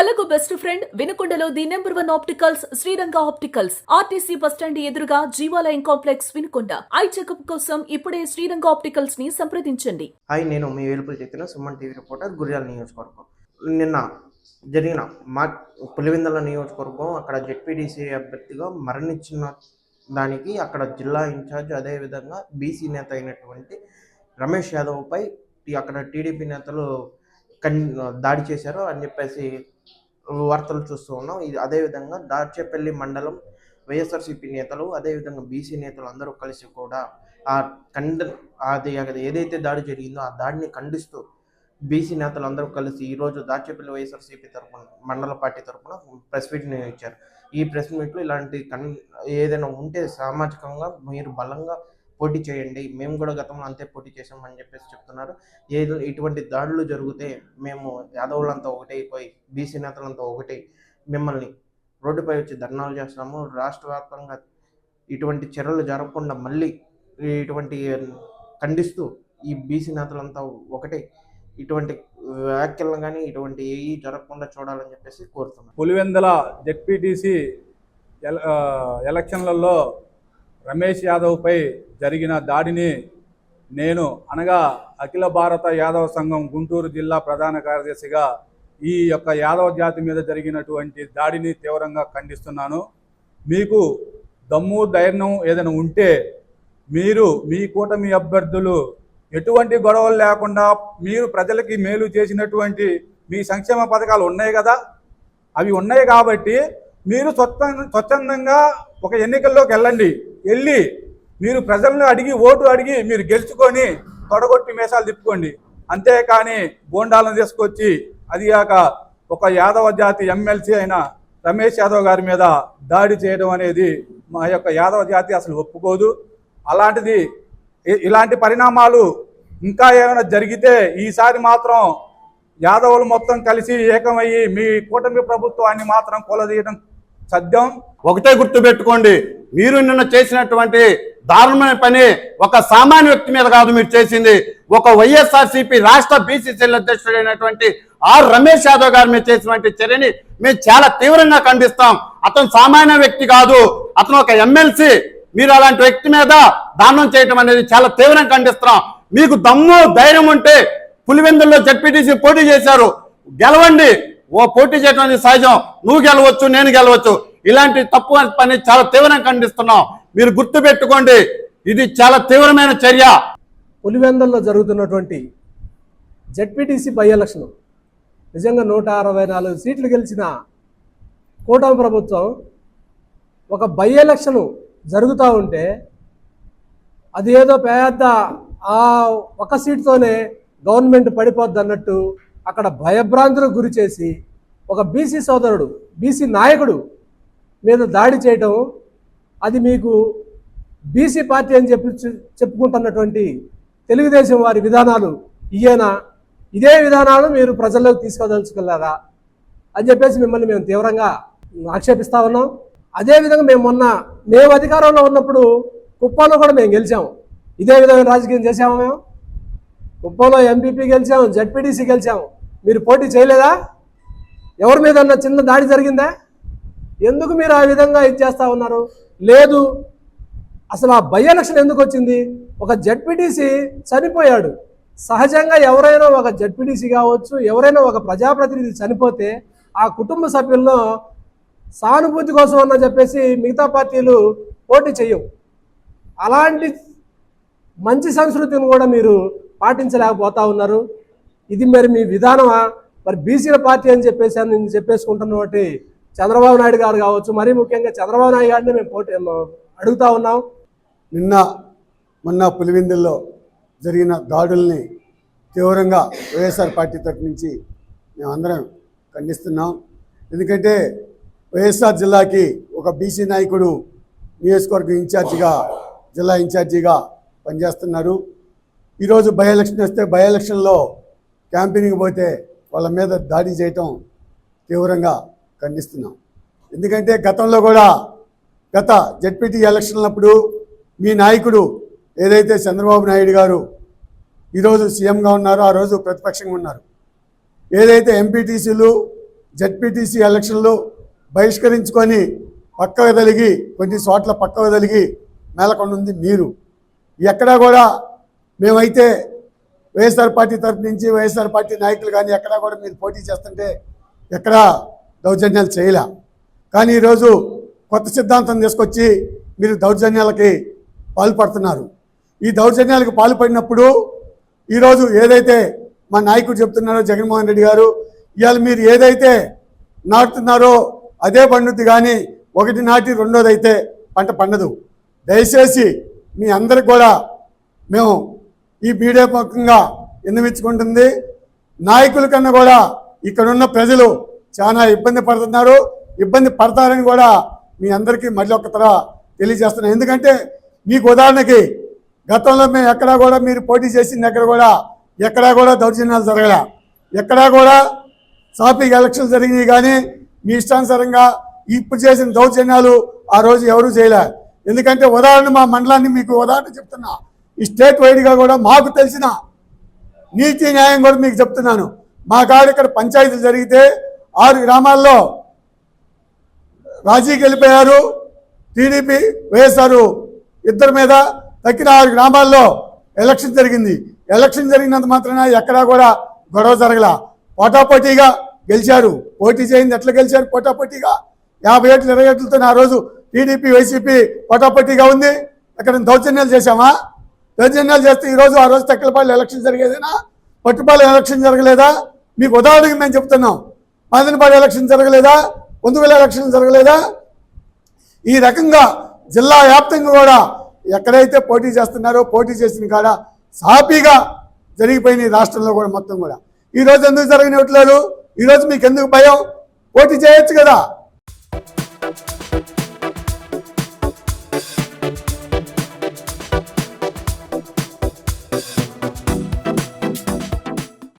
కళ్ళకు best friend వినుకొండలో the number 1 opticals Sriranga opticals RTC bus stand ఎదురుగా Jeevalayam complex Vinukonda. Eye checkup కోసం ఇప్పుడే శ్రీరంగ ఆప్టికల్స్ ని సంప్రదించండి. హాయ్, నేను మీ వేలుపులు చెప్పిన సుమన్ టీవీ రిపోర్టర్, గుర్యాల నియోజకవర్గం. నిన్న జరిగిన మా పులివెందుల నియోజకవర్గం అక్కడ జెడ్పీటీసీ అభ్యర్థిగా మరణించిన దానికి అక్కడ జిల్లా ఇన్ఛార్జ్, అదేవిధంగా బీసీ నేత అయినటువంటి రమేష్ యాదవ్పై అక్కడ టీడీపీ నేతలు దాడి చేశారు అని చెప్పేసి వార్తలు చూస్తూ ఉన్నాం. ఇది అదేవిధంగా దాచేపల్లి మండలం వైఎస్ఆర్సీపీ నేతలు, అదేవిధంగా బీసీ నేతలు అందరూ కలిసి కూడా అది ఏదైతే దాడి జరిగిందో ఆ దాడిని ఖండిస్తూ బీసీ నేతలు అందరూ కలిసి ఈరోజు దాచేపల్లి వైఎస్ఆర్సీపీ తరఫున మండల పార్టీ తరఫున ప్రెస్ మీట్ని ఇచ్చారు. ఈ ప్రెస్ మీట్లో ఇలాంటి ఏదైనా ఉంటే సామాజికంగా మీరు బలంగా పోటీ చేయండి, మేము కూడా గతంలో అంతే పోటీ చేసామని చెప్పేసి చెప్తున్నారు. ఇటువంటి దాడులు జరిగితే మేము యాదవులంతా ఒకటైపోయి బీసీ నేతలంతా ఒకటి మిమ్మల్ని రోడ్డుపై వచ్చి ధర్నాలు చేస్తాము. రాష్ట్ర వ్యాప్తంగా ఇటువంటి చర్యలు జరగకుండా మళ్ళీ ఇటువంటి ఖండిస్తూ ఈ బీసీ నేతలంతా ఒకటే ఇటువంటి వ్యాఖ్యలను కానీ ఇటువంటి ఏవి జరగకుండా చూడాలని చెప్పేసి కోరుతున్నాం. పులివెందుల జెడ్పీటీసీ ఎలక్షన్లలో రమేష్ యాదవ్పై జరిగిన దాడిని నేను అనగా అఖిల భారత యాదవ సంఘం గుంటూరు జిల్లా ప్రధాన కార్యదర్శిగా ఈ యొక్క యాదవ జాతి మీద జరిగినటువంటి దాడిని తీవ్రంగా ఖండిస్తున్నాను. మీకు దమ్ము ధైర్యం ఏదైనా ఉంటే మీరు మీ కూటమి అభ్యర్థులు ఎటువంటి గొడవలు లేకుండా మీరు ప్రజలకి మేలు చేసినటువంటి మీ సంక్షేమ పథకాలు ఉన్నాయి కదా, అవి ఉన్నాయి కాబట్టి మీరు స్వచ్ఛందంగా ఒక ఎన్నికల్లోకి వెళ్ళి మీరు ప్రజలను అడిగి ఓటు అడిగి మీరు గెలుచుకొని తొడగొట్టి మేసాలు తిప్పుకోండి. అంతేకాని బోండాలను తీసుకొచ్చి అదిగాక ఒక యాదవ జాతి ఎమ్మెల్సీ అయిన రమేష్ యాదవ్ గారి మీద దాడి చేయడం అనేది మా యొక్క యాదవ జాతి అసలు ఒప్పుకోదు. అలాంటిది ఇలాంటి పరిణామాలు ఇంకా ఏమైనా జరిగితే ఈసారి మాత్రం యాదవులు మొత్తం కలిసి ఏకమయ్యి మీ కూటమి ప్రభుత్వాన్ని మాత్రం కొలదీయడం సత్యం. ఒకటే గుర్తుపెట్టుకోండి, మీరు నిన్న చేసినటువంటి దారుణమైన పని ఒక సామాన్య వ్యక్తి మీద కాదు మీరు చేసింది, ఒక వైఎస్ఆర్సీపీ రాష్ట్ర బీసీసీఎల్ అధ్యక్షుడైనటువంటి ఆర్ రమేష్ యాదవ్ గారు మీరు చేసినటువంటి చర్యని మేము చాలా తీవ్రంగా ఖండిస్తాం. అతను సామాన్య వ్యక్తి కాదు, అతను ఒక ఎమ్మెల్సీ. మీరు అలాంటి వ్యక్తి మీద దానం చేయడం అనేది చాలా తీవ్రంగా ఖండిస్తున్నాం. మీకు దమ్ము ధైర్యం ఉంటే పులివెందుల్లో జెడ్పీటీసీ పోటీ చేశారు, గెలవండి. పోటీ చేయడం అనేది సహజం, నువ్వు గెలవచ్చు, నేను గెలవచ్చు. ఇలాంటి తప్పు పని చాలా తీవ్రంగా ఖండిస్తున్నాం. మీరు గుర్తుపెట్టుకోండి, ఇది చాలా తీవ్రమైన చర్య. పులివెందుల్లో జరుగుతున్నటువంటి జెడ్పీటీసీ బై ఎలక్షన్ నిజంగా 164 సీట్లు గెలిచిన కూటమి ప్రభుత్వం ఒక బై ఎలక్షన్ జరుగుతూ ఉంటే అది ఏదో పెద్ద ఆ ఒక సీట్తోనే గవర్నమెంట్ పడిపోద్ది అన్నట్టు అక్కడ భయభ్రాంతులకు గురి చేసి ఒక బీసీ సోదరుడు, బీసీ నాయకుడు మీద దాడి చేయటం, అది మీకు బీసీ పార్టీ అని చెప్పుకుంటున్నటువంటి తెలుగుదేశం వారి విధానాలు ఇదే విధానాలు మీరు ప్రజల్లోకి తీసుకుదలుచుకెళ్ళారా అని చెప్పేసి మిమ్మల్ని మేము తీవ్రంగా ఆక్షేపిస్తా ఉన్నాం. అదేవిధంగా మేము అధికారంలో ఉన్నప్పుడు కుప్పంలో కూడా మేము గెలిచాము, ఇదే విధమైన రాజకీయం చేసాము. మేము కుప్పంలో ఎంపీపీ గెలిచాము, జెడ్పీటీసీ గెలిచాము. మీరు పోటీ చేయలేదా? ఎవరి మీద చిన్న దాడి జరిగిందా? ఎందుకు మీరు ఆ విధంగా చేస్తూ ఉన్నారు? లేదు, అసలు ఆ బై ఎలక్షన్ ఎందుకు వచ్చింది? ఒక జెడ్పీటీసీ చనిపోయాడు. సహజంగా ఎవరైనా ఒక జెడ్పీటీసీ కావచ్చు, ఎవరైనా ఒక ప్రజాప్రతినిధి చనిపోతే ఆ కుటుంబ సభ్యులను సానుభూతి కోసం అన్న చెప్పేసి మిగతా పార్టీలు పోటీ చేయవు. అలాంటి మంచి సంస్కృతిని కూడా మీరు పాటించలేకపోతా ఉన్నారు. ఇది మరి మీ విధానమా? మరి బీసీల పార్టీ అని చెప్పేసుకుంటున్నటువంటి చంద్రబాబు నాయుడు గారు కావచ్చు, మరీ ముఖ్యంగా చంద్రబాబు నాయుడు గారిని మేము అడుగుతా ఉన్నాం. మొన్న పులివెందుల్లో జరిగిన దాడుల్ని తీవ్రంగా వైఎస్ఆర్ పార్టీ తరఫు నుంచి మేమందరం ఖండిస్తున్నాం. ఎందుకంటే వైఎస్ఆర్ జిల్లాకి ఒక బీసీ నాయకుడు నియోజకవర్గం ఇన్ఛార్జిగా, జిల్లా ఇన్ఛార్జిగా పనిచేస్తున్నారు. ఈరోజు బై ఎలక్షన్ వస్తే బై ఎలక్షన్లో క్యాంపెయినింగ్ పోతే వాళ్ళ మీద దాడి చేయటం తీవ్రంగా ఖండిస్తున్నాం. ఎందుకంటే గతంలో కూడా గత జెడ్పీటీ ఎలక్షన్లప్పుడు మీ నాయకుడు ఏదైతే చంద్రబాబు నాయుడు గారు ఈరోజు సీఎంగా ఉన్నారో ఆ రోజు ప్రతిపక్షంగా ఉన్నారు. ఏదైతే ఎంపీటీసీలు జెడ్పీటీసీ ఎలక్షన్లు బహిష్కరించుకొని పక్కకు తలిగి కొన్ని చోట్ల పక్కకు తలిగి మేలకొండ ఉంది మీరు. ఎక్కడా కూడా మేమైతే వైఎస్ఆర్ పార్టీ తరఫు నుంచి వైఎస్ఆర్ పార్టీ నాయకులు కానీ ఎక్కడా కూడా మీరు పోటీ చేస్తుంటే ఎక్కడా దౌర్జన్యాలు చేయలే. కానీ ఈరోజు కొత్త సిద్ధాంతం తీసుకొచ్చి మీరు దౌర్జన్యాలకి పాల్పడుతున్నారు. ఈ దౌర్జన్యాలకు పాల్పడినప్పుడు ఈరోజు ఏదైతే మా నాయకుడు చెప్తున్నారో జగన్మోహన్ రెడ్డి గారు, ఇవాళ మీరు ఏదైతే నాటుతున్నారో అదే పండుద్ది, కానీ ఒకటి నాటి రెండోది అయితే పంట పండదు. దయచేసి మీ అందరికి కూడా మేము ఈ మీడియా పక్షంగా విన్నవించుకుంటుంది, నాయకుల కన్నా కూడా ఇక్కడున్న ప్రజలు చాలా ఇబ్బంది పడుతున్నారు, ఇబ్బంది పడతారని కూడా మీ అందరికీ మళ్ళీ ఒక్కతర తెలియజేస్తున్నాను. ఎందుకంటే మీకు ఉదాహరణకి గతంలో మేము ఎక్కడా కూడా మీరు పోటీ చేసిన దగ్గర కూడా ఎక్కడా కూడా దౌర్జన్యాలు జరగలే, ఎక్కడా కూడా సాఫీగా ఎలక్షన్లు జరిగినాయి. కానీ మీ ఇష్టానుసారంగా ఇప్పుడు చేసిన దౌర్జన్యాలు ఆ రోజు ఎవరూ చేయలే. ఎందుకంటే ఉదాహరణ మా మండలాన్ని మీకు ఉదాహరణ చెప్తున్నా, ఈ స్టేట్ వైడ్గా కూడా మాకు తెలిసిన నీతి న్యాయం కూడా మీకు చెప్తున్నాను. మా కాడ ఇక్కడ పంచాయతీలు జరిగితే 6 గ్రామాల్లో రాజీకి వెళ్ళిపోయారు. టీడీపీ వైఎస్ఆర్ ఇద్దరి మీద తక్కిన 6 గ్రామాల్లో ఎలక్షన్ జరిగింది. ఎలక్షన్ జరిగినంత మాత్రాన ఎక్కడా కూడా గొడవ జరగల, పోటాపోటీగా గెలిచారు. పోటీ చేయింది ఎట్లా గెలిచారు? పోటాపోటీగా 50 ఏట్లు 20 ఏట్లతో ఆ రోజు టీడీపీ వైసీపీ పోటాపోటీగా ఉంది. అక్కడ దౌర్జన్యాలు చేశామా? దౌర్జన్యాలు చేస్తే ఈరోజు ఆ రోజు తెక్కలపాళ్ళు ఎలక్షన్ జరిగేదేనా? పట్టుపాలెం ఎలక్షన్ జరగలేదా? మీకు ఉదాహరణకి మేము చెప్తున్నాం. మదనపాడు ఎలక్షన్ జరగలేదా? పొందుగల ఎలక్షన్ జరగలేదా? ఈ రకంగా జిల్లా వ్యాప్తంగా కూడా ఎక్కడైతే పోటీ చేస్తున్నారో పోటీ చేసిన కాడ సాఫీగా జరిగిపోయినాయి రాష్ట్రంలో కూడా మొత్తం కూడా. ఈరోజు ఎందుకు జరగనివ్వట్లేదు? ఈరోజు మీకు ఎందుకు భయం? పోటీ చేయొచ్చు కదా.